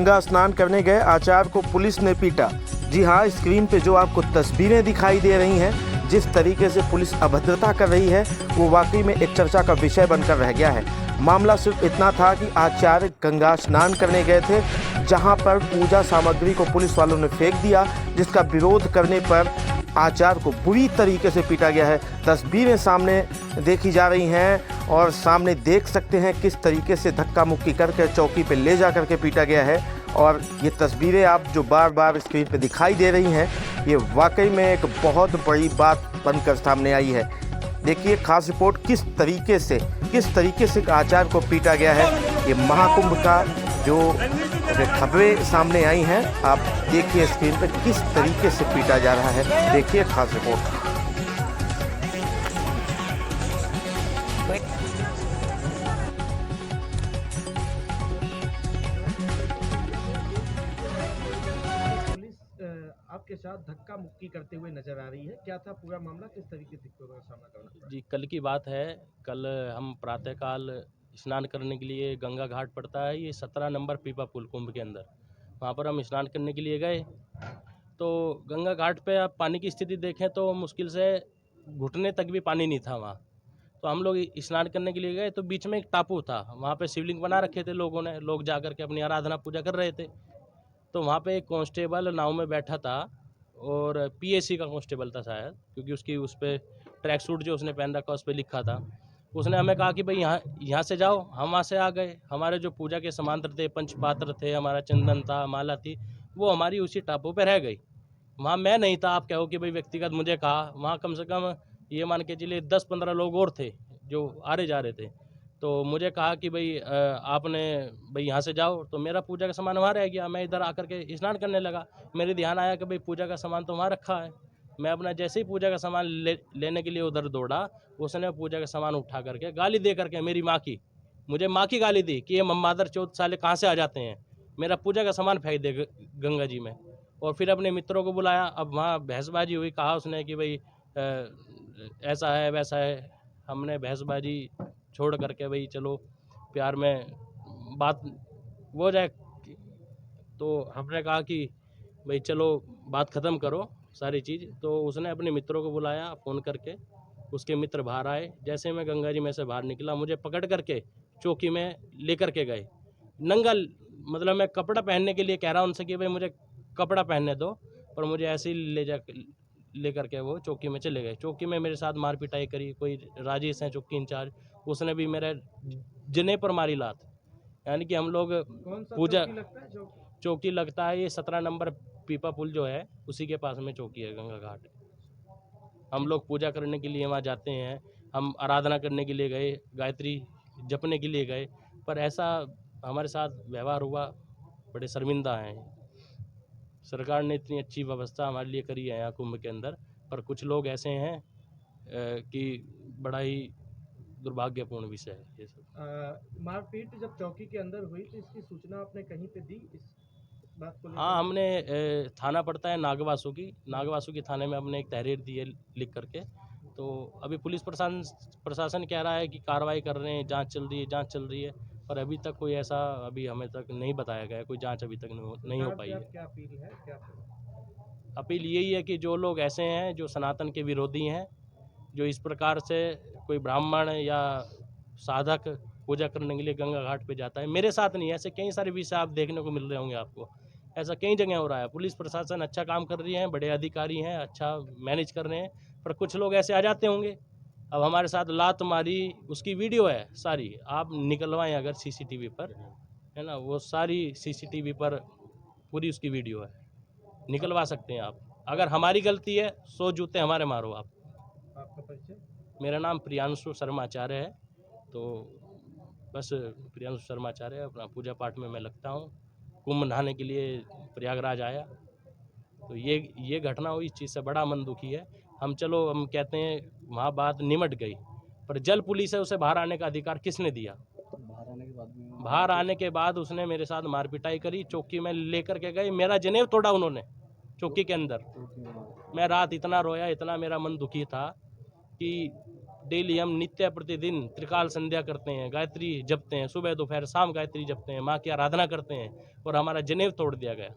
गंगा स्नान करने गए आचार्य को पुलिस ने पीटा। जी हाँ, स्क्रीन पे जो आपको तस्वीरें दिखाई दे रही हैं, जिस तरीके से पुलिस अभद्रता कर रही है, वो वाकई में एक चर्चा का विषय बनकर रह गया है। मामला सिर्फ इतना था कि आचार्य गंगा स्नान करने गए थे, जहां पर पूजा सामग्री को पुलिस वालों ने फेंक दिया, जिसका विरोध करने पर आचार्य को बुरी तरीके से पीटा गया है। तस्वीरें सामने देखी जा रही हैं और सामने देख सकते हैं किस तरीके से धक्का मुक्की करके चौकी पे ले जा करके पीटा गया है। और ये तस्वीरें आप जो बार बार स्क्रीन पे दिखाई दे रही हैं, ये वाकई में एक बहुत बड़ी बात बनकर सामने आई है। देखिए खास रिपोर्ट किस तरीके से आचार्य को पीटा गया है। ये महाकुंभ का जो खबरें सामने आई हैं, आप देखिए स्क्रीन पर किस तरीके से पीटा जा रहा है। देखिए खास रिपोर्ट। आपके साथ धक्का मुक्की करते हुए नजर आ रही है, क्या था पूरा मामला, किस तरीके से दिक्कतों का सामना करना पड़ा? जी, कल की बात है। कल हम प्रातःकाल स्नान करने के लिए गंगा घाट पड़ता है, ये 17 नंबर पीपा पुल कुंभ के अंदर, वहाँ पर हम स्नान करने के लिए गए। तो गंगा घाट पे आप पानी की स्थिति देखें तो मुश्किल से घुटने तक भी पानी नहीं था वहाँ। तो हम लोग स्नान करने के लिए गए, तो बीच में एक टापू था, वहाँ पे शिवलिंग बना रखे थे लोगों ने, लोग जा कर के अपनी आराधना पूजा कर रहे थे। तो वहाँ पे एक कांस्टेबल नाव में बैठा था, और पीएसी का कांस्टेबल था शायद, क्योंकि उसकी उस पर ट्रैक सूट जो उसने पहन रखा उस पर लिखा था। उसने हमें कहा कि भाई यहाँ से जाओ। हम वहाँ से आ गए। हमारे जो पूजा के सामान थे, पंचपात्र थे, हमारा चंदन था, माला थी, वो हमारी उसी टापू पे रह गई। वहाँ मैं नहीं था, आप कहो कि भाई व्यक्तिगत मुझे कहा, वहाँ कम से कम ये मान के चलिए 10-15 लोग और थे जो आ रहे जा रहे थे। तो मुझे कहा कि भाई आपने भाई यहाँ से जाओ। तो मेरा पूजा का सामान वहाँ रह गया। मैं इधर आकर के स्नान करने लगा। मेरे ध्यान आया कि भाई पूजा का सामान तो वहाँ रखा है। मैं अपना जैसे ही पूजा का सामान लेने के लिए उधर दौड़ा, उसने पूजा का सामान उठा करके गाली दे करके मेरी माँ की, मुझे माँ की गाली दी कि ये मादर चौथ साले कहाँ से आ जाते हैं, मेरा पूजा का सामान फेंक दे गंगा जी में। और फिर अपने मित्रों को बुलाया। अब वहाँ बहसबाजी हुई। कहा उसने कि भाई ऐसा है वैसा है। हमने बहसबाजी छोड़ करके भाई चलो प्यार में बात हो जाए। तो हमने कहा कि भाई चलो बात ख़त्म करो सारी चीज़। तो उसने अपने मित्रों को बुलाया फ़ोन करके, उसके मित्र बाहर आए। जैसे मैं गंगा जी में से बाहर निकला, मुझे पकड़ करके चौकी में लेकर के गए नंगा। मतलब मैं कपड़ा पहनने के लिए कह रहा हूँ उनसे कि भाई मुझे कपड़ा पहनने दो, पर मुझे ऐसे ही ले करके वो चौकी में चले गए। चौकी में मेरे साथ मार पिटाई करी। कोई राजेश हैं चौकी इंचार्ज, उसने भी मेरे जने पर मारी लात। यानी कि हम लोग कौन सा पूजा चौकी लगता है? चौकी लगता है ये 17 नंबर पीपा पुल जो है, उसी के पास में चौकी है गंगा घाट। हम लोग पूजा करने के लिए वहाँ जाते हैं, हम आराधना करने के लिए गए, गायत्री जपने के लिए गए, पर ऐसा हमारे साथ व्यवहार हुआ। बड़े शर्मिंदा हैं। सरकार ने इतनी अच्छी व्यवस्था हमारे लिए करी है यहाँ कुंभ के अंदर, पर कुछ लोग ऐसे हैं कि बड़ा ही दुर्भाग्यपूर्ण विषय है ये सब। मारपीट जब चौकी के अंदर हुई तो इसकी सूचना आपने कहीं पे दी, इस बात को लेकर? हाँ, हमने थाना पड़ता है नागवासुकी थाने में हमने एक तहरीर दी है लिख करके। तो अभी पुलिस प्रशासन कह रहा है कि कार्रवाई कर रहे हैं, जांच चल रही है, पर अभी तक कोई ऐसा अभी हमें तक नहीं बताया गया, कोई जांच अभी तक नहीं हो पाई है। क्या अपील है, क्या अपील यही है कि जो लोग ऐसे हैं जो सनातन के विरोधी हैं, जो इस प्रकार से कोई ब्राह्मण या साधक पूजा करने के लिए गंगा घाट पे जाता है, मेरे साथ नहीं, ऐसे कई सारे विषय आप देखने को मिल रहे होंगे आपको। ऐसा कई जगह हो रहा है। पुलिस प्रशासन अच्छा काम कर रही है, बड़े अधिकारी हैं, अच्छा मैनेज कर रहे हैं, पर कुछ लोग ऐसे आ जाते होंगे। अब हमारे साथ लात मारी, उसकी वीडियो है सारी, आप निकलवाएं अगर सीसीटीवी पर, है ना, वो सारी सीसीटीवी पर पूरी उसकी वीडियो है, निकलवा सकते हैं आप। अगर हमारी गलती है 100 जूते हमारे मारो आप। आपका परिचय? मेरा नाम प्रियांशु शर्मा आचार्य है। तो बस प्रियांशु शर्मा आचार्य, अपना पूजा पाठ में मैं लगता हूँ। कुंभ नहाने के लिए प्रयागराज आया, तो ये घटना हुई, इस चीज़ से बड़ा मन दुखी है। हम कहते हैं वहाँ बात निमट गई, पर जल पुलिस है, उसे बाहर आने का अधिकार किसने दिया? बाहर आने के बाद उसने मेरे साथ मारपिटाई करी, चौकी में लेकर के गए, मेरा जनेऊ तोड़ा उन्होंने चौकी के अंदर। मैं रात इतना रोया, इतना मेरा मन दुखी था कि डेली हम नित्य प्रतिदिन त्रिकाल संध्या करते हैं, गायत्री जपते हैं, सुबह दोपहर शाम गायत्री जपते हैं, माँ की आराधना करते हैं और हमारा जनेऊ तोड़ दिया गया।